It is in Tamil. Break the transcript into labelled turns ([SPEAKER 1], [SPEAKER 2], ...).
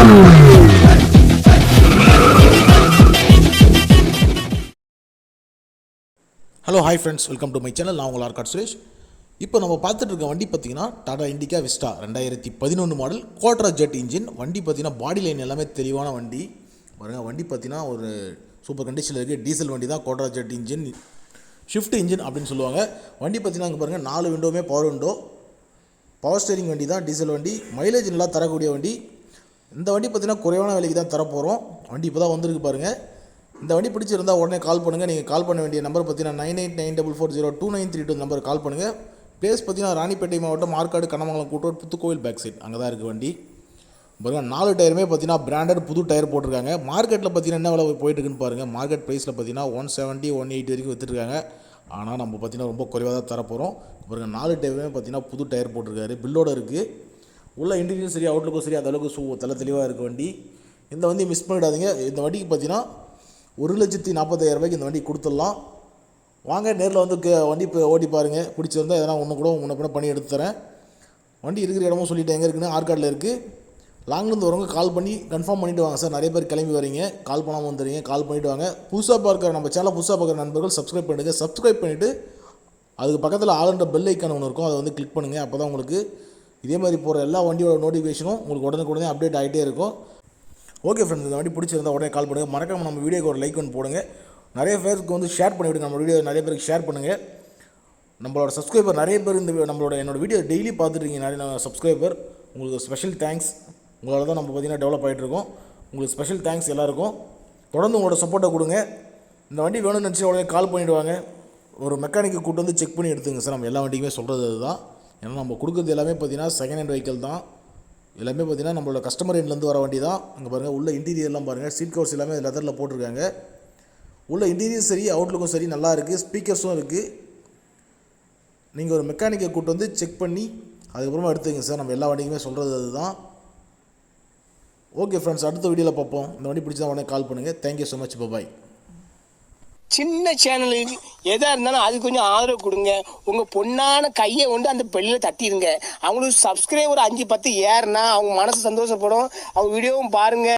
[SPEAKER 1] Hello hi friends, welcome to my channel. நான் உங்கள் ஆர்காட் சுரேஷ். இப்போ நம்ம பார்த்துட்டு இருக்க வண்டி பார்த்தீங்கன்னா Tata Indica Vista 2011 model Qutrajet engine வண்டி. பார்த்தீங்கன்னா பாடி லைன் எல்லாமே தெளிவான வண்டி பாருங்கள். வண்டி பார்த்தீங்கன்னா ஒரு சூப்பர் கண்டிஷனில் இருக்குது. டீசல் வண்டி தான். Qutrajet இன்ஜின், ஷிஃப்ட் இன்ஜின் அப்படின்னு சொல்லுவாங்க. வண்டி பார்த்தீங்கன்னா அங்கே பாருங்கள் 4 விண்டோவுமே பவர் விண்டோ, பவர் ஸ்டேரிங் வண்டி தான். டீசல் வண்டி, மைலேஜ் நல்லா தரக்கூடிய வண்டி. இந்த வண்டி பார்த்தீங்கன்னா குறைவான விலைக்கு தான் தரப்போகிறோம். வண்டி இப்போ தான் வந்திருக்கு பாருங்கள். இந்த வண்டி பிடிச்சிருந்தால் உடனே கால் பண்ணுங்கள். நீங்கள் கால் பண்ண வேண்டிய நம்பர் பார்த்தீங்கன்னா 9894402932 நம்பர் கால் பண்ணுங்கள். பிளேஸ் பார்த்தீங்கன்னா ராணிப்பேட்டை மாவட்டம், ஆற்காடு, கண்ணமங்கலம் கூட்டூர், புத்துக்கோவில் பேக் சைட், அங்கே தான் இருக்குது வண்டி. பாருங்கள் 4 டயருமே பார்த்தீங்கன்னா பிராண்டட் புது டயர் போட்டிருக்காங்க. மார்க்கெட்டில் பார்த்தீங்கன்னா என்ன விலை போயிட்டுருக்குன்னு பாருங்கள். மார்க்கெட் ப்ரைஸில் பார்த்தீங்கன்னா 170 180 வரைக்கும் விற்றுருக்காங்க. ஆனால் நம்ம பார்த்தீங்கன்னா ரொம்ப குறைவாக தான் தரப்போகிறோம். பாருங்கள் 4 டயருமே பார்த்தீங்கன்னா புது டயர் போட்டிருக்காரு, பில்லோடு இருக்குது. உள்ள இன்டீரியரும் சரி, அவுட்லுக்கும் சரி, அந்தளவுக்கு தலை தெளிவாக இருக்குது வண்டி. இந்த வண்டி மிஸ் பண்ணிடாதீங்க. இந்த வண்டிக்கு பார்த்தீங்கன்னா 1,40,000 இந்த வண்டி கொடுத்துடலாம். வாங்க நேரில் வந்து வண்டி இப்போ ஓட்டி பாருங்கள். பிடிச்சிருந்தால் எதனா ஒன்று கூட முன்ன பண்ணி எடுத்து தரேன். வண்டி இருக்கிற இடமும் சொல்லிவிட்டு எங்கே இருக்குன்னு ஆற்காட்டில் இருக்குது. லாங்லேருந்து வரவங்க கால் பண்ணி கன்ஃபார்ம் பண்ணிவிட்டு வாங்க சார். நிறைய பேர் கிளம்பி வரீங்க, கால் பண்ணாமல் வந்துடுறீங்க. கால் பண்ணிவிட்டு வாங்க. புதுசாக பார்க்குற நம்ம சேனல் புதுசாக பார்க்குற நண்பர்கள் சப்ஸ்கிரைப் பண்ணுங்கள். சப்ஸ்கிரைப் பண்ணிவிட்டு அதுக்கு பக்கத்தில் ஆளுன்ற பெல் ஐக்கான் ஒன்று இருக்கும், அதை வந்து கிளிக் பண்ணுங்கள். அப்போ தான் உங்களுக்கு இதே மாதிரி போகிற எல்லா வண்டியோட நோட்டிஃபிகேஷனும் உங்களுக்கு உடனே அப்டேட் ஆகிட்டே இருக்கும். ஓகே ஃப்ரெண்ட்ஸ், இந்த வண்டி பிடிச்சிருந்தால் உடனே கால் பண்ணுங்கள். மறக்காமல் நம்ம வீடியோக்கு ஒரு லைக் ஒன்று போடுங்க. நிறைய பேருக்கு வந்து ஷேர் பண்ணிவிடுங்க. நம்ம வீடியோ நிறைய பேருக்கு ஷேர் பண்ணுங்கள். நம்மளோட சப்ஸ்கிரைபர் நிறைய பேர் என்னோட வீடியோ டெய்லி பார்த்துட்ருக்கீங்க. நிறைய சப்ஸ்கிரைபர், உங்களுக்கு ஸ்பெஷல் தேங்க்ஸ். உங்களால் தான் நம்ம பார்த்திங்கன்னா டெவலப் ஆகிட்ருக்கோம். உங்களுக்கு ஸ்பெஷல் தேங்க்ஸ் எல்லாருக்கும். தொடர்ந்து உங்களோட சப்போர்ட்டை கொடுங்க. இந்த வண்டி வேணும்னு நினச்சி உடனே கால் பண்ணிவிடுவாங்க. ஒரு மெக்கானிக்கை கூட்டு வந்து செக் பண்ணி எடுத்துங்க சார். நம்ம எல்லா வண்டிக்குமே சொல்கிறது அதுதான். ஏன்னா நம்ம கொடுக்குறது எல்லாமே பார்த்திங்கன்னா செகண்ட் ஹேண்ட் வெஹிக்கிள் தான். எல்லாமே பார்த்திங்கன்னா நம்மளோட கஸ்டமர் எண்ட்லேருந்து வர வண்டி தான். அங்கே பாருங்கள், உள்ள இன்டீரியர்லாம் பாருங்கள். சீட் கவர்ஸ் எல்லாமே லெதரில் போட்டிருக்காங்க. உள்ள இன்டீரியர் சரி, அவுட்லுக்கும் சரி நல்லா இருக்குது. ஸ்பீக்கர்ஸும் இருக்குது. நீங்கள் ஒரு மெக்கானிக்கை கூட்டு வந்து செக் பண்ணி அதுக்கப்புறமா எடுத்துங்க சார். நம்ம எல்லா வண்டிக்குமே சொல்கிறது அதுதான். ஓகே ஃப்ரெண்ட்ஸ், அடுத்த வீடியோவில் பார்ப்போம். இந்த வண்டி பிடிச்சா உடனே கால் பண்ணுங்கள். Thank you so much. பாய்.
[SPEAKER 2] சின்ன சேனலுக்கு எதாக இருந்தாலும் அது கொஞ்சம் ஆதரவு கொடுங்க. உங்கள் பொண்ணான கையை கொண்டு அந்த பெல்லில் தட்டிடுங்க. அவங்களுக்கு சப்ஸ்கிரைபர் 5-10 ஏறுனா அவங்க மனசு சந்தோஷப்படும். அவங்க வீடியோவும் பாருங்கள்.